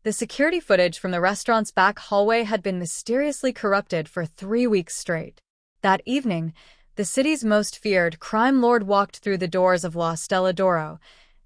The security footage from the restaurant's back hallway had been mysteriously corrupted for 3 weeks straight. That evening, the city's most feared crime lord walked through the doors of La Stella d'Oro,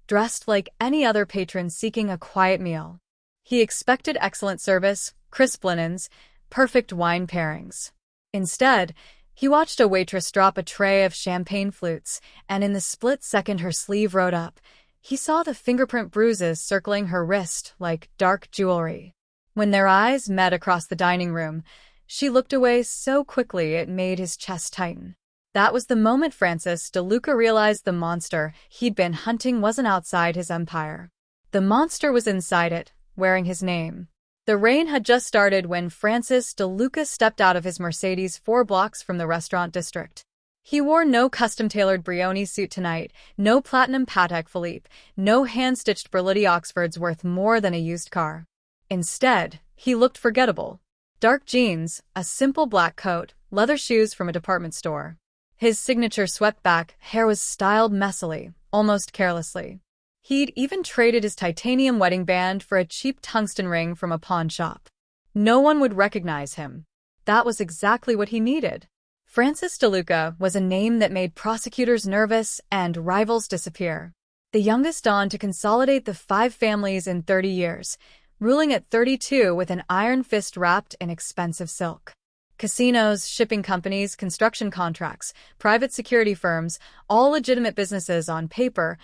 dressed like any other patron seeking a quiet meal. He expected excellent service, crisp linens, perfect wine pairings. Instead, he watched a waitress drop a tray of champagne flutes, and in the split second her sleeve rode up, he saw the fingerprint bruises circling her wrist like dark jewelry. When their eyes met across the dining room, she looked away so quickly it made his chest tighten. That was the moment DeLuca realized the monster he'd been hunting wasn't outside his empire. The monster was inside it, wearing his name. The rain had just started when DeLuca stepped out of his Mercedes 4 blocks from the restaurant district. He wore no custom-tailored Brioni suit tonight, no platinum Patek Philippe, no hand-stitched Berluti Oxfords worth more than a used car. Instead, he looked forgettable. Dark jeans, a simple black coat, leather shoes from a department store. His signature swept-back hair was styled messily, almost carelessly. He'd even traded his titanium wedding band for a cheap tungsten ring from a pawn shop. No one would recognize him. That was exactly what he needed. DeLuca was a name that made prosecutors nervous and rivals disappear. The youngest Don to consolidate the 5 families in 30 years, ruling at 32 with an iron fist wrapped in expensive silk. Casinos, shipping companies, construction contracts, private security firms, all legitimate businesses on paper,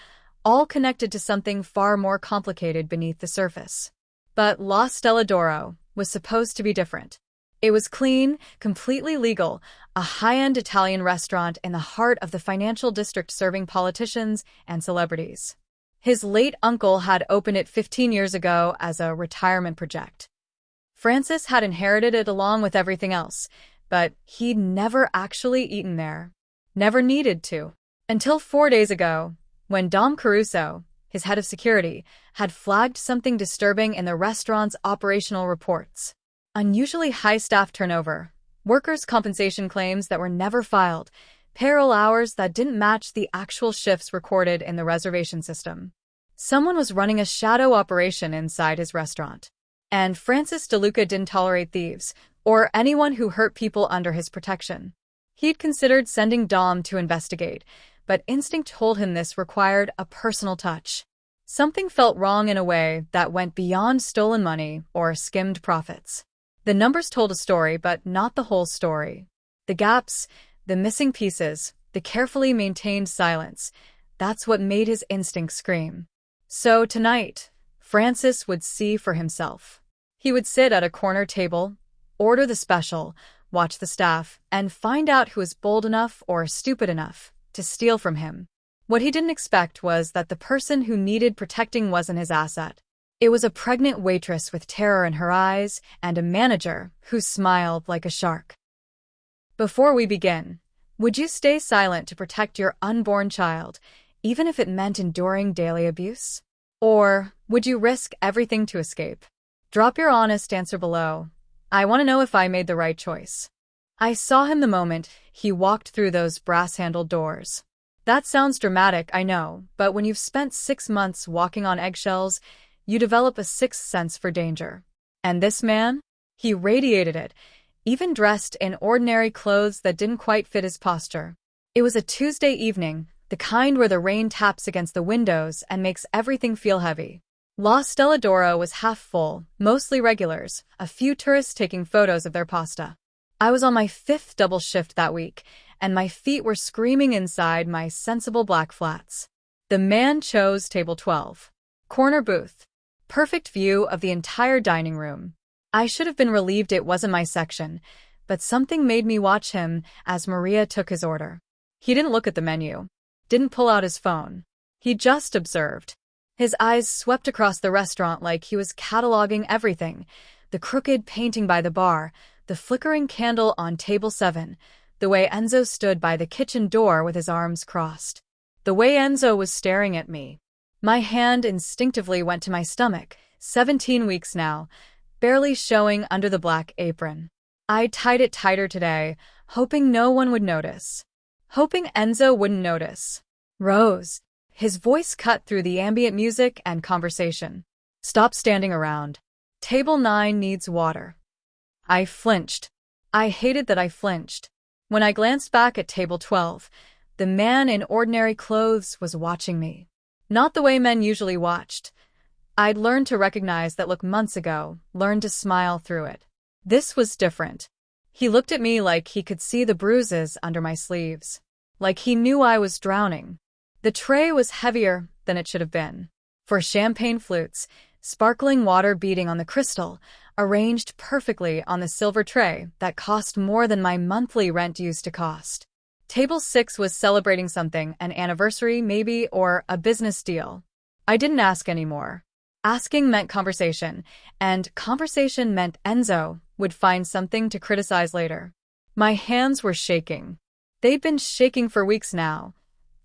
all connected to something far more complicated beneath the surface. But La Stella d'Oro was supposed to be different. It was clean, completely legal, a high-end Italian restaurant in the heart of the financial district serving politicians and celebrities. His late uncle had opened it 15 years ago as a retirement project. Francis had inherited it along with everything else, but he'd never actually eaten there. Never needed to. Until 4 days ago, when Dom Caruso, his head of security, had flagged something disturbing in the restaurant's operational reports. Unusually high staff turnover, workers' compensation claims that were never filed, payroll hours that didn't match the actual shifts recorded in the reservation system. Someone was running a shadow operation inside his restaurant. And DeLuca didn't tolerate thieves, or anyone who hurt people under his protection. He'd considered sending Dom to investigate, but instinct told him this required a personal touch. Something felt wrong in a way that went beyond stolen money or skimmed profits. The numbers told a story, but not the whole story. The gaps, the missing pieces, the carefully maintained silence, that's what made his instinct scream. So tonight, Francis would see for himself. He would sit at a corner table, order the special, watch the staff, and find out who was bold enough or stupid enough to steal from him. What he didn't expect was that the person who needed protecting wasn't his asset. It was a pregnant waitress with terror in her eyes and a manager who smiled like a shark. Before we begin, would you stay silent to protect your unborn child, even if it meant enduring daily abuse? Or would you risk everything to escape? Drop your honest answer below. I want to know if I made the right choice. I saw him the moment he walked through those brass-handled doors. That sounds dramatic, I know, but when you've spent 6 months walking on eggshells, you develop a sixth sense for danger. And this man? He radiated it, even dressed in ordinary clothes that didn't quite fit his posture. It was a Tuesday evening, the kind where the rain taps against the windows and makes everything feel heavy. La Stella d'Oro was half full, mostly regulars, a few tourists taking photos of their pasta. I was on my 5th double shift that week, and my feet were screaming inside my sensible black flats. The man chose table 12. Corner booth. Perfect view of the entire dining room. I should have been relieved it wasn't my section, but something made me watch him as Maria took his order. He didn't look at the menu. Didn't pull out his phone. He just observed. His eyes swept across the restaurant like he was cataloging everything. The crooked painting by the bar, the flickering candle on table 7, the way Enzo stood by the kitchen door with his arms crossed. The way Enzo was staring at me. My hand instinctively went to my stomach, 17 weeks now, barely showing under the black apron. I tied it tighter today, hoping no one would notice. Hoping Enzo wouldn't notice. Rose. His voice cut through the ambient music and conversation. Stop standing around. Table 9 needs water. I flinched. I hated that I flinched. When I glanced back at table 12, the man in ordinary clothes was watching me. Not the way men usually watched. I'd learned to recognize that look months ago, learned to smile through it. This was different. He looked at me like he could see the bruises under my sleeves. Like he knew I was drowning. The tray was heavier than it should have been. 4 champagne flutes, sparkling water beating on the crystal, arranged perfectly on the silver tray that cost more than my monthly rent used to cost. Table 6 was celebrating something, an anniversary maybe, or a business deal. I didn't ask anymore. Asking meant conversation, and conversation meant Enzo would find something to criticize later. My hands were shaking. They'd been shaking for weeks now,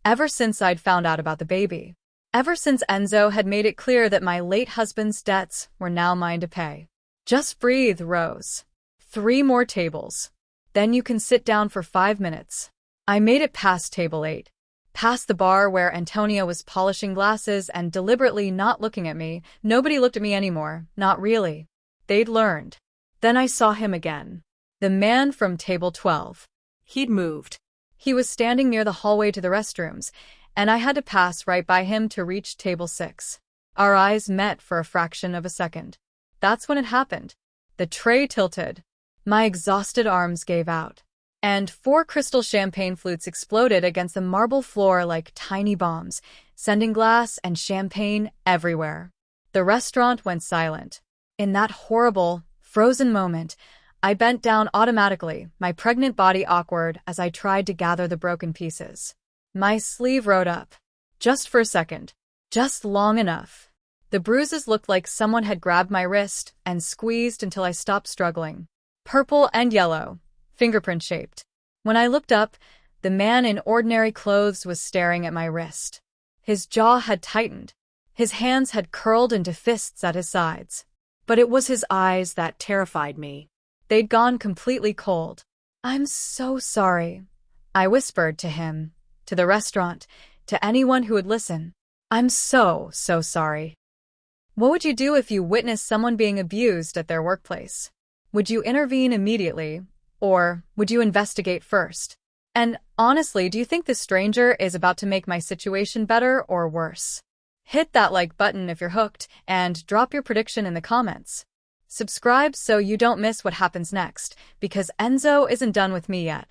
ever since I'd found out about the baby. Ever since Enzo had made it clear that my late husband's debts were now mine to pay. Just breathe, Rose. 3 more tables. Then you can sit down for 5 minutes. I made it past table 8. Past the bar where Antonia was polishing glasses and deliberately not looking at me. Nobody looked at me anymore, not really. They'd learned. Then I saw him again. The man from table 12. He'd moved. He was standing near the hallway to the restrooms, and I had to pass right by him to reach table 6. Our eyes met for a fraction of a second. That's when it happened. The tray tilted. My exhausted arms gave out. And 4 crystal champagne flutes exploded against the marble floor like tiny bombs, sending glass and champagne everywhere. The restaurant went silent. In that horrible, frozen moment, I bent down automatically, my pregnant body awkward as I tried to gather the broken pieces. My sleeve rode up. Just for a second. Just long enough. The bruises looked like someone had grabbed my wrist and squeezed until I stopped struggling. Purple and yellow. Fingerprint-shaped. When I looked up, the man in ordinary clothes was staring at my wrist. His jaw had tightened. His hands had curled into fists at his sides. But it was his eyes that terrified me. They'd gone completely cold. "I'm so sorry," I whispered to him, to the restaurant, to anyone who would listen. "I'm so sorry." What would you do if you witnessed someone being abused at their workplace? Would you intervene immediately? Or would you investigate first? And honestly, do you think this stranger is about to make my situation better or worse? Hit that like button if you're hooked, and drop your prediction in the comments. Subscribe so you don't miss what happens next, because Enzo isn't done with me yet.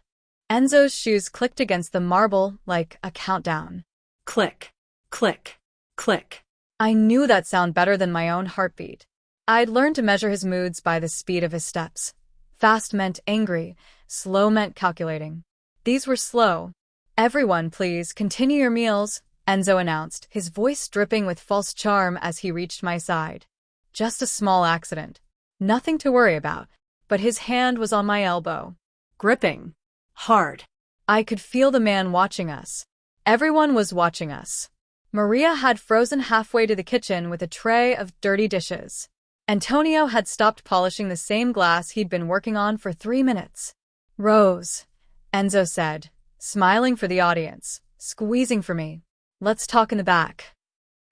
Enzo's shoes clicked against the marble like a countdown. Click, click, click. I knew that sound better than my own heartbeat. I'd learned to measure his moods by the speed of his steps. Fast meant angry, slow meant calculating. These were slow. "Everyone, please, continue your meals," Enzo announced, his voice dripping with false charm as he reached my side. Just a small accident. Nothing to worry about, but his hand was on my elbow. Gripping. Hard. I could feel the man watching us. Everyone was watching us. Maria had frozen halfway to the kitchen with a tray of dirty dishes. Antonio had stopped polishing the same glass he'd been working on for 3 minutes. "Rose," Enzo said, smiling for the audience, squeezing for me. "Let's talk in the back."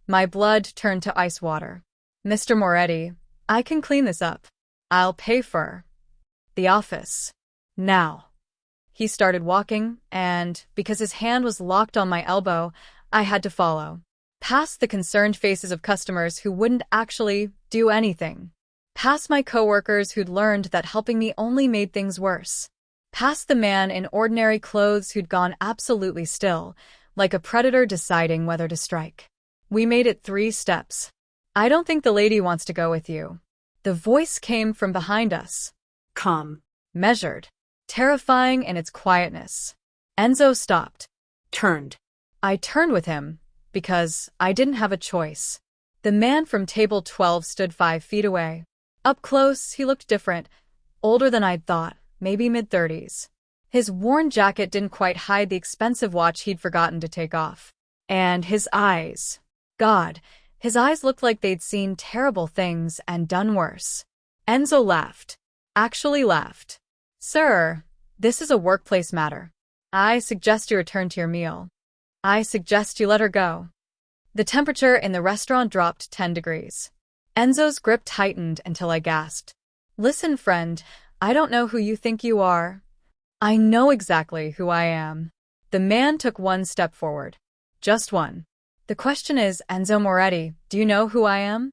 My blood turned to ice water. "Mr. Moretti, I can clean this up. I'll pay for the office. Now." He started walking, and because his hand was locked on my elbow, I had to follow. Past the concerned faces of customers who wouldn't actually do anything. Past my coworkers who'd learned that helping me only made things worse. Past the man in ordinary clothes who'd gone absolutely still, like a predator deciding whether to strike. We made it 3 steps. "I don't think the lady wants to go with you." The voice came from behind us. Calm. Measured. Terrifying in its quietness. Enzo stopped. Turned. I turned with him, because I didn't have a choice. The man from table 12 stood 5 feet away. Up close, he looked different. Older than I'd thought, maybe mid-30s. His worn jacket didn't quite hide the expensive watch he'd forgotten to take off. And his eyes. God, his eyes looked like they'd seen terrible things and done worse. Enzo laughed. Actually laughed. "Sir, this is a workplace matter. I suggest you return to your meal. I suggest you let her go." The temperature in the restaurant dropped 10 degrees. Enzo's grip tightened until I gasped. Listen, friend, I don't know who you think you are. I know exactly who I am. The man took one step forward. Just one. The question is, Enzo Moretti, do you know who I am?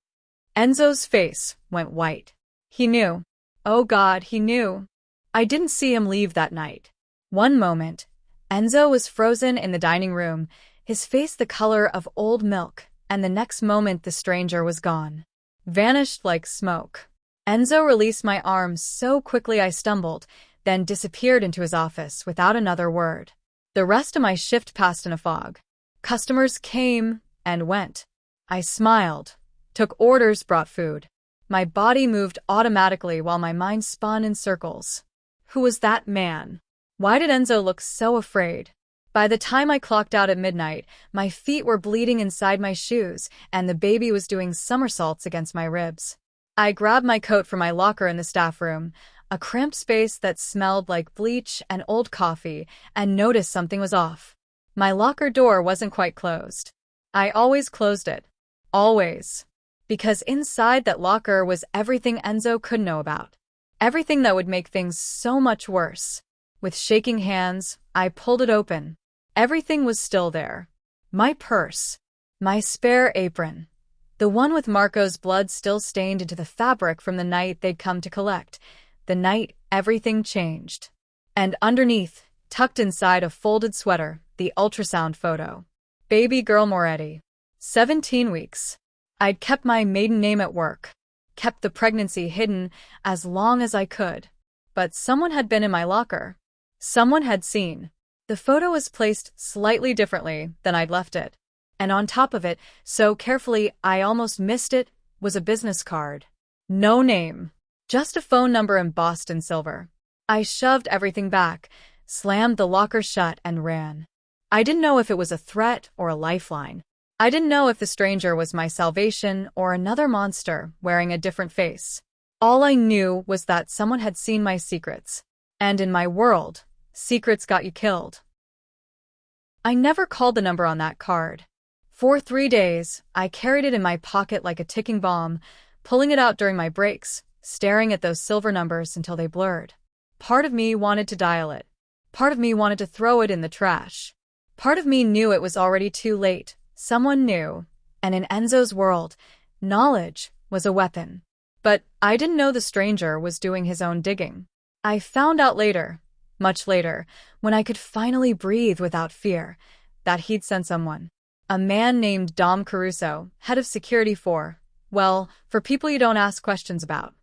Enzo's face went white. He knew. Oh God, he knew. I didn't see him leave that night. One moment, Enzo was frozen in the dining room, his face the color of old milk, and the next moment the stranger was gone. Vanished like smoke. Enzo released my arms so quickly I stumbled, then disappeared into his office without another word. The rest of my shift passed in a fog. Customers came and went. I smiled, took orders, brought food. My body moved automatically while my mind spun in circles. Who was that man? Why did Enzo look so afraid? By the time I clocked out at midnight, my feet were bleeding inside my shoes, and the baby was doing somersaults against my ribs. I grabbed my coat from my locker in the staff room, a cramped space that smelled like bleach and old coffee, and noticed something was off. My locker door wasn't quite closed. I always closed it. Always. Because inside that locker was everything Enzo could know about. Everything that would make things so much worse. With shaking hands, I pulled it open. Everything was still there. My purse. My spare apron. The one with Marco's blood still stained into the fabric from the night they'd come to collect. The night everything changed. And underneath, tucked inside a folded sweater, the ultrasound photo. Baby girl Moretti. 17 weeks. I'd kept my maiden name at work. Kept the pregnancy hidden as long as I could. But someone had been in my locker. Someone had seen. The photo was placed slightly differently than I'd left it. And on top of it, so carefully I almost missed it, was a business card. No name. Just a phone number embossed in silver. I shoved everything back, slammed the locker shut, and ran. I didn't know if it was a threat or a lifeline. I didn't know if the stranger was my salvation or another monster wearing a different face. All I knew was that someone had seen my secrets. And in my world, secrets got you killed. I never called the number on that card. For 3 days, I carried it in my pocket like a ticking bomb, pulling it out during my breaks, staring at those silver numbers until they blurred. Part of me wanted to dial it. Part of me wanted to throw it in the trash. Part of me knew it was already too late. Someone knew, and in Enzo's world, knowledge was a weapon. But I didn't know the stranger was doing his own digging. I found out later, much later, when I could finally breathe without fear, that he'd sent someone. A man named Dom Caruso, head of security for people you don't ask questions about.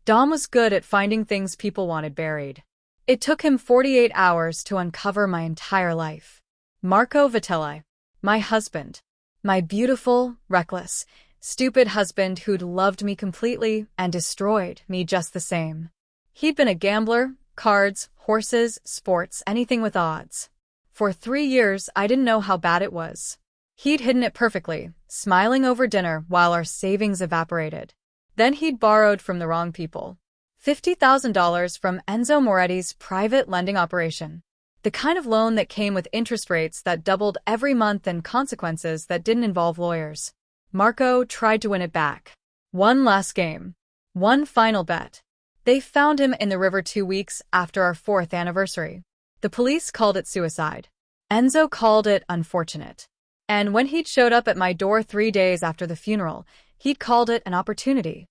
Dom was good at finding things people wanted buried. It took him 48 hours to uncover my entire life. Marco Vitelli, my husband. My beautiful, reckless, stupid husband who'd loved me completely and destroyed me just the same. He'd been a gambler, cards, horses, sports, anything with odds. For 3 years, I didn't know how bad it was. He'd hidden it perfectly, smiling over dinner while our savings evaporated. Then he'd borrowed from the wrong people. $50,000 from Enzo Moretti's private lending operation. The kind of loan that came with interest rates that doubled every month and consequences that didn't involve lawyers. Marco tried to win it back. One last game. One final bet. They found him in the river 2 weeks after our 4th anniversary. The police called it suicide. Enzo called it unfortunate. And when he'd showed up at my door 3 days after the funeral, he'd called it an opportunity.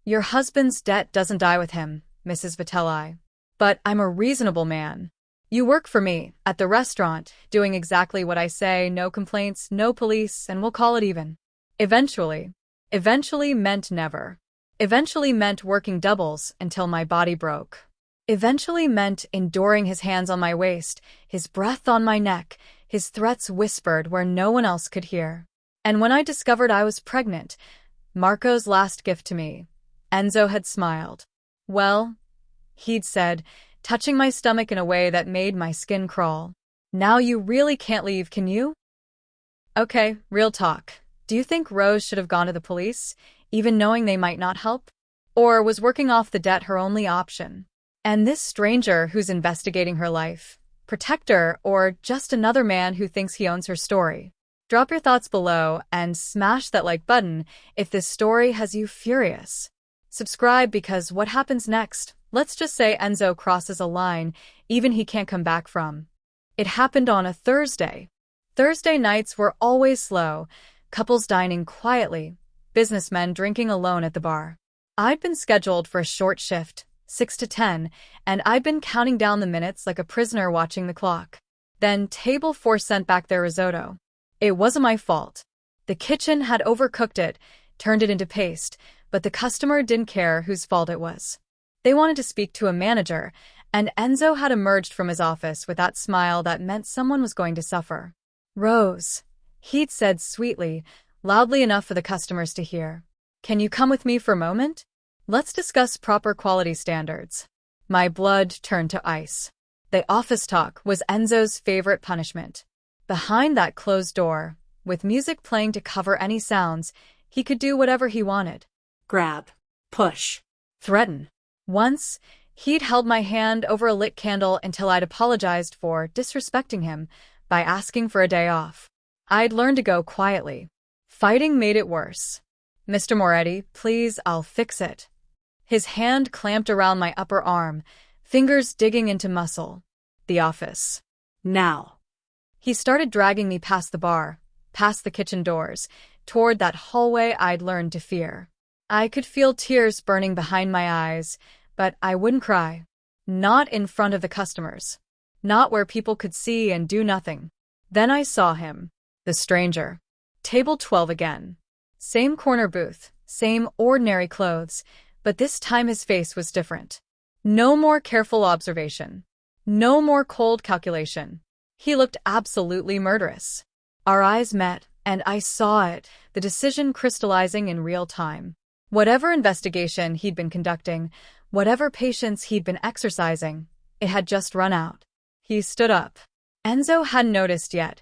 Your husband's debt doesn't die with him, Mrs. Vitelli. But I'm a reasonable man. You work for me, at the restaurant, doing exactly what I say, no complaints, no police, and we'll call it even. Eventually. Eventually meant never. Eventually meant working doubles until my body broke. Eventually meant enduring his hands on my waist, his breath on my neck, his threats whispered where no one else could hear. And when I discovered I was pregnant, Marco's last gift to me, Enzo had smiled. Well, he'd said, touching my stomach in a way that made my skin crawl. Now you really can't leave, can you? Okay, real talk. Do you think Rose should have gone to the police, even knowing they might not help? Or was working off the debt her only option? And this stranger who's investigating her life, protector, or just another man who thinks he owns her story? Drop your thoughts below and smash that like button if this story has you furious. Subscribe because what happens next? Let's just say Enzo crosses a line even he can't come back from. It happened on a Thursday. Thursday nights were always slow, couples dining quietly, businessmen drinking alone at the bar. I'd been scheduled for a short shift, 6 to 10, and I'd been counting down the minutes like a prisoner watching the clock. Then Table 4 sent back their risotto. It wasn't my fault. The kitchen had overcooked it, turned it into paste, but the customer didn't care whose fault it was. They wanted to speak to a manager, and Enzo had emerged from his office with that smile that meant someone was going to suffer. "Rose," he'd said sweetly, loudly enough for the customers to hear. "Can you come with me for a moment? Let's discuss proper quality standards." My blood turned to ice. The office talk was Enzo's favorite punishment. Behind that closed door, with music playing to cover any sounds, he could do whatever he wanted. Grab, push, threaten. Once, he'd held my hand over a lit candle until I'd apologized for disrespecting him by asking for a day off. I'd learned to go quietly. Fighting made it worse. "Mr. Moretti, please, I'll fix it." His hand clamped around my upper arm, fingers digging into muscle. "The office. Now." He started dragging me past the bar, past the kitchen doors, toward that hallway I'd learned to fear. I could feel tears burning behind my eyes, but I wouldn't cry. Not in front of the customers. Not where people could see and do nothing. Then I saw him. The stranger. Table 12 again. Same corner booth, same ordinary clothes, but this time his face was different. No more careful observation. No more cold calculation. He looked absolutely murderous. Our eyes met, and I saw it, the decision crystallizing in real time. Whatever investigation he'd been conducting, whatever patience he'd been exercising, it had just run out. He stood up. Enzo hadn't noticed yet,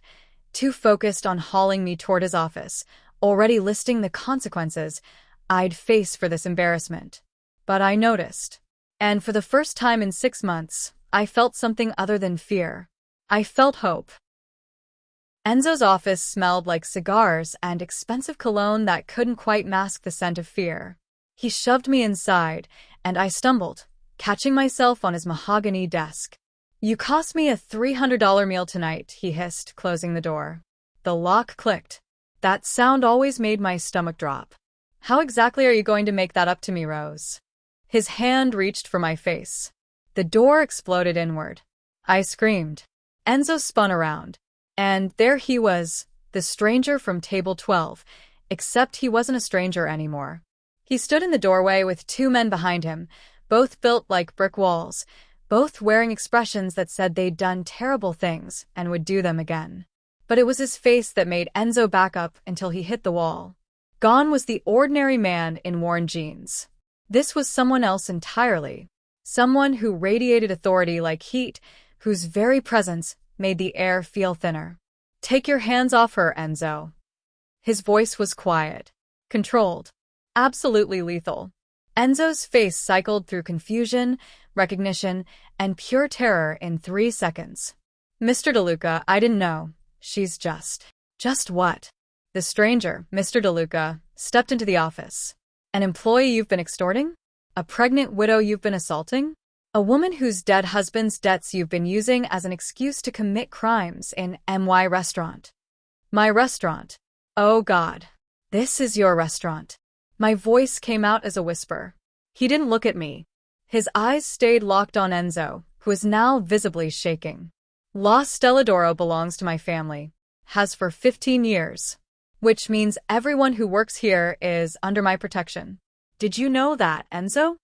too focused on hauling me toward his office, already listing the consequences I'd face for this embarrassment. But I noticed. And for the first time in 6 months, I felt something other than fear. I felt hope. Enzo's office smelled like cigars and expensive cologne that couldn't quite mask the scent of fear. He shoved me inside, and I stumbled, catching myself on his mahogany desk. "You cost me a $300 meal tonight," he hissed, closing the door. The lock clicked. That sound always made my stomach drop. "How exactly are you going to make that up to me, Rose?" His hand reached for my face. The door exploded inward. I screamed. Enzo spun around. And there he was, the stranger from Table 12, except he wasn't a stranger anymore. He stood in the doorway with 2 men behind him, both built like brick walls, both wearing expressions that said they'd done terrible things and would do them again. But it was his face that made Enzo back up until he hit the wall. Gone was the ordinary man in worn jeans. This was someone else entirely. Someone who radiated authority like heat, whose very presence made the air feel thinner. "Take your hands off her, Enzo." His voice was quiet, controlled, absolutely lethal. Enzo's face cycled through confusion, recognition, and pure terror in 3 seconds. "Mr. DeLuca, I didn't know. She's just..." "Just what?" The stranger, Mr. DeLuca, stepped into the office. "An employee you've been extorting? A pregnant widow you've been assaulting? A woman whose dead husband's debts you've been using as an excuse to commit crimes in my restaurant." "My restaurant? Oh God. This is your restaurant." My voice came out as a whisper. He didn't look at me. His eyes stayed locked on Enzo, who was now visibly shaking. "La Stella d'Oro belongs to my family. Has for 15 years. Which means everyone who works here is under my protection. Did you know that, Enzo?"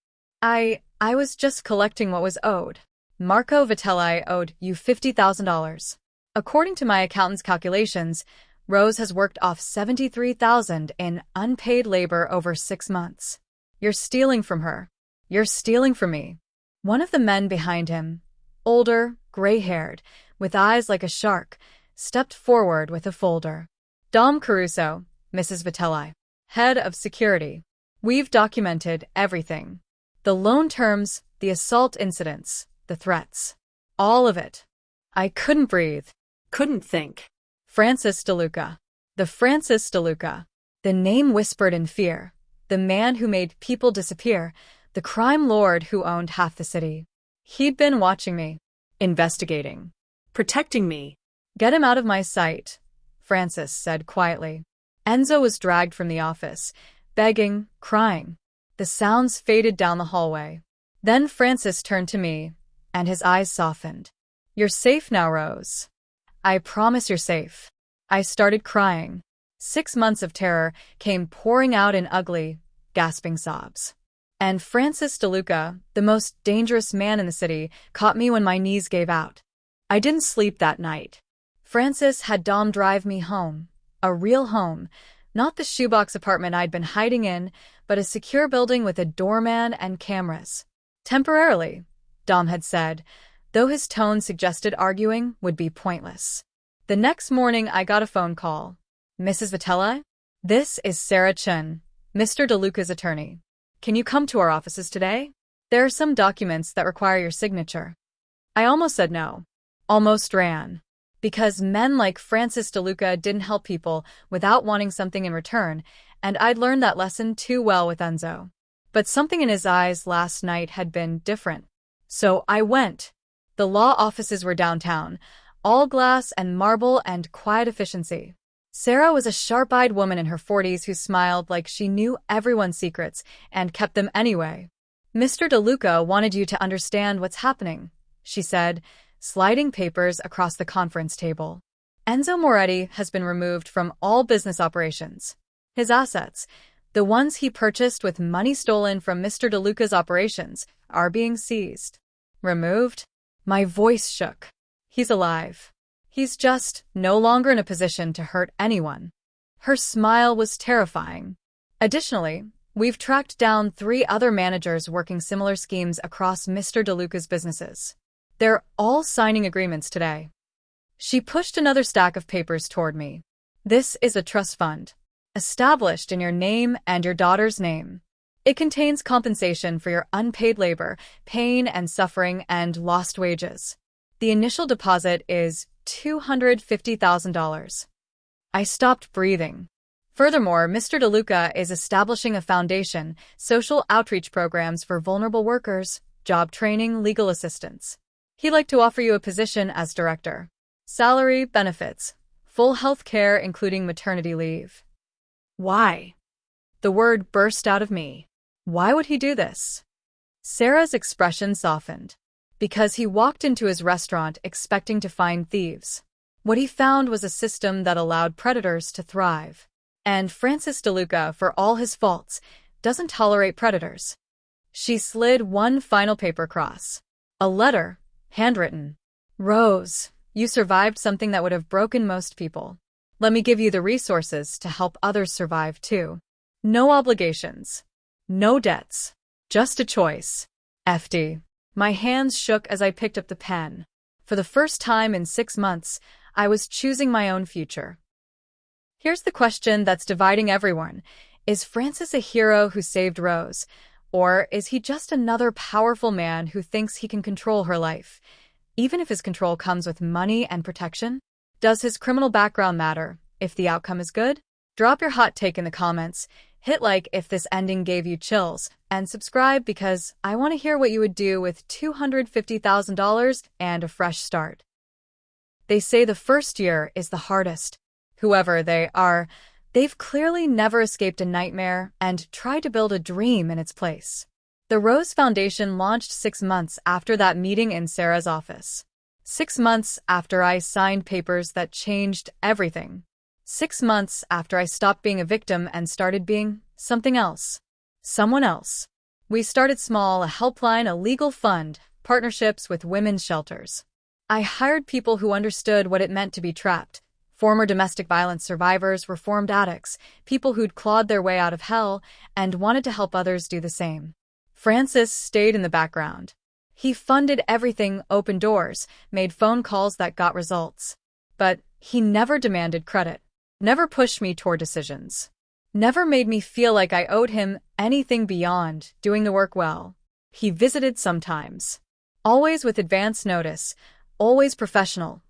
I was just collecting what was owed. "Marco Vitelli owed you $50,000. According to my accountant's calculations, Rose has worked off $73,000 in unpaid labor over 6 months. You're stealing from her. You're stealing from me." One of the men behind him, older, gray-haired, with eyes like a shark, stepped forward with a folder. "Dom Caruso, Mrs. Vitelli, head of security. We've documented everything. The loan terms, the assault incidents, the threats. All of it." I couldn't breathe. Couldn't think. "Francis DeLuca." The Francis DeLuca. The name whispered in fear. The man who made people disappear. The crime lord who owned half the city. He'd been watching me. Investigating. Protecting me. Get him out of my sight, Francis said quietly. Enzo was dragged from the office, begging, crying. The sounds faded down the hallway. Then Francis turned to me, and his eyes softened. You're safe now, Rose. I promise you're safe. I started crying. 6 months of terror came pouring out in ugly, gasping sobs. And Francis DeLuca, the most dangerous man in the city, caught me when my knees gave out. I didn't sleep that night. Francis had Dom drive me home. A real home. Not the shoebox apartment I'd been hiding in, but a secure building with a doorman and cameras. Temporarily, Dom had said, though his tone suggested arguing would be pointless. The next morning I got a phone call. Mrs. Vitella? This is Sarah Chun, Mr. DeLuca's attorney. Can you come to our offices today? There are some documents that require your signature. I almost said no. Almost ran. Because men like Francis DeLuca didn't help people without wanting something in return, and I'd learned that lesson too well with Enzo. But something in his eyes last night had been different. So I went. The law offices were downtown, all glass and marble and quiet efficiency. Sarah was a sharp-eyed woman in her 40s who smiled like she knew everyone's secrets and kept them anyway. Mr. DeLuca wanted you to understand what's happening, she said, sliding papers across the conference table. Enzo Moretti has been removed from all business operations. His assets, the ones he purchased with money stolen from Mr. DeLuca's operations, are being seized. Removed? My voice shook. He's alive. He's just no longer in a position to hurt anyone. Her smile was terrifying. Additionally, we've tracked down 3 other managers working similar schemes across Mr. DeLuca's businesses. They're all signing agreements today. She pushed another stack of papers toward me. This is a trust fund, established in your name and your daughter's name. It contains compensation for your unpaid labor, pain and suffering, and lost wages. The initial deposit is $250,000. I stopped breathing. Furthermore, Mr. DeLuca is establishing a foundation, social outreach programs for vulnerable workers, job training, legal assistance. He'd like to offer you a position as director. Salary, benefits, full health care including maternity leave. Why? The word burst out of me. Why would he do this? Sarah's expression softened. Because he walked into his restaurant expecting to find thieves. What he found was a system that allowed predators to thrive. And Francis DeLuca, for all his faults, doesn't tolerate predators. She slid one final paper across. A letter, handwritten. Rose, you survived something that would have broken most people. Let me give you the resources to help others survive too. No obligations. No debts. Just a choice. FD. My hands shook as I picked up the pen. For the first time in 6 months, I was choosing my own future. Here's the question that's dividing everyone. Is Francis a hero who saved Rose? Or is he just another powerful man who thinks he can control her life, even if his control comes with money and protection? Does his criminal background matter if the outcome is good? Drop your hot take in the comments. Hit like if this ending gave you chills, and subscribe because I want to hear what you would do with $250,000 and a fresh start. They say the first year is the hardest. Whoever they are, they've clearly never escaped a nightmare and tried to build a dream in its place. The Rose Foundation launched 6 months after that meeting in Sarah's office. 6 months after I signed papers that changed everything. 6 months after I stopped being a victim and started being something else. Someone else. We started small, a helpline, a legal fund, partnerships with women's shelters. I hired people who understood what it meant to be trapped. Former domestic violence survivors, reformed addicts, people who'd clawed their way out of hell and wanted to help others do the same. Francis stayed in the background. He funded everything, opened doors, made phone calls that got results. But he never demanded credit. Never pushed me toward decisions. Never made me feel like I owed him anything beyond doing the work well. He visited sometimes. Always with advance notice, always professional,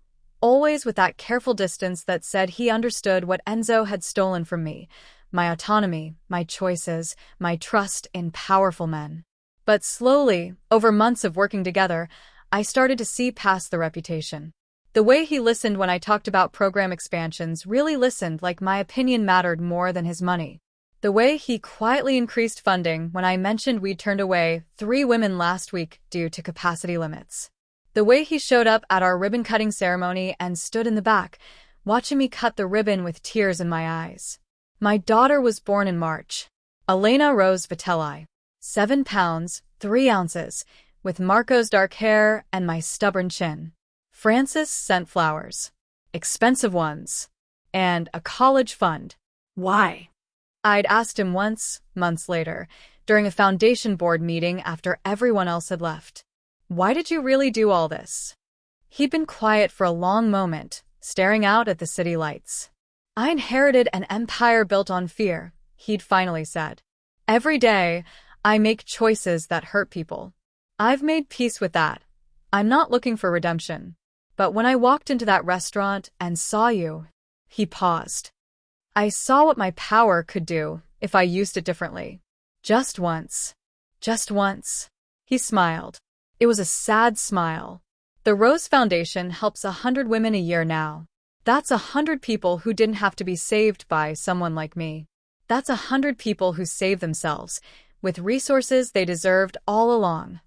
always with that careful distance that said he understood what Enzo had stolen from me, my autonomy, my choices, my trust in powerful men. But slowly, over months of working together, I started to see past the reputation. The way he listened when I talked about program expansions really listened like my opinion mattered more than his money. The way he quietly increased funding when I mentioned we'd turned away 3 women last week due to capacity limits. The way he showed up at our ribbon-cutting ceremony and stood in the back, watching me cut the ribbon with tears in my eyes. My daughter was born in March. Elena Rose Vitelli. 7 pounds, 3 ounces, with Marco's dark hair and my stubborn chin. Francis sent flowers. Expensive ones. And a college fund. Why? I'd asked him once, months later, during a foundation board meeting after everyone else had left. Why did you really do all this? He'd been quiet for a long moment, staring out at the city lights. I inherited an empire built on fear, he'd finally said. Every day, I make choices that hurt people. I've made peace with that. I'm not looking for redemption. But when I walked into that restaurant and saw you, he paused. I saw what my power could do if I used it differently. Just once. Just once. He smiled. It was a sad smile. The Rose Foundation helps 100 women a year now. That's 100 people who didn't have to be saved by someone like me. That's 100 people who saved themselves, with resources they deserved all along.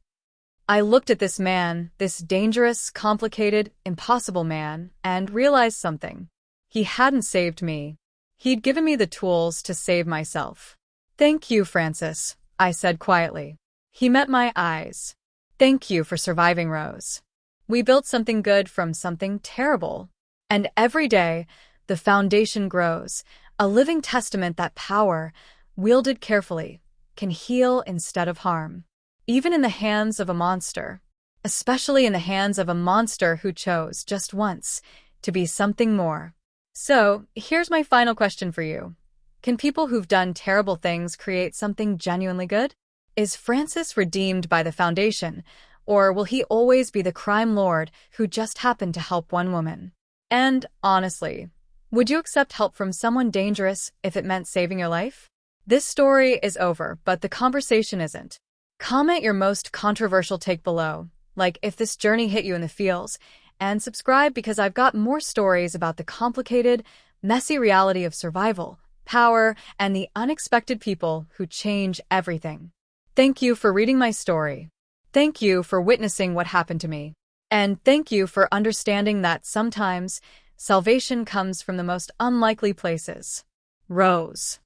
I looked at this man, this dangerous, complicated, impossible man, and realized something. He hadn't saved me. He'd given me the tools to save myself. Thank you, Francis, I said quietly. He met my eyes. Thank you for surviving, Rose. We built something good from something terrible. And every day, the foundation grows, a living testament that power, wielded carefully, can heal instead of harm. Even in the hands of a monster. Especially in the hands of a monster who chose, just once, to be something more. So, here's my final question for you. Can people who've done terrible things create something genuinely good? Is Francis redeemed by the Foundation, or will he always be the crime lord who just happened to help one woman? And, honestly, would you accept help from someone dangerous if it meant saving your life? This story is over, but the conversation isn't. Comment your most controversial take below, like if this journey hit you in the feels, and subscribe because I've got more stories about the complicated, messy reality of survival, power, and the unexpected people who change everything. Thank you for reading my story. Thank you for witnessing what happened to me. And thank you for understanding that sometimes salvation comes from the most unlikely places. Rose.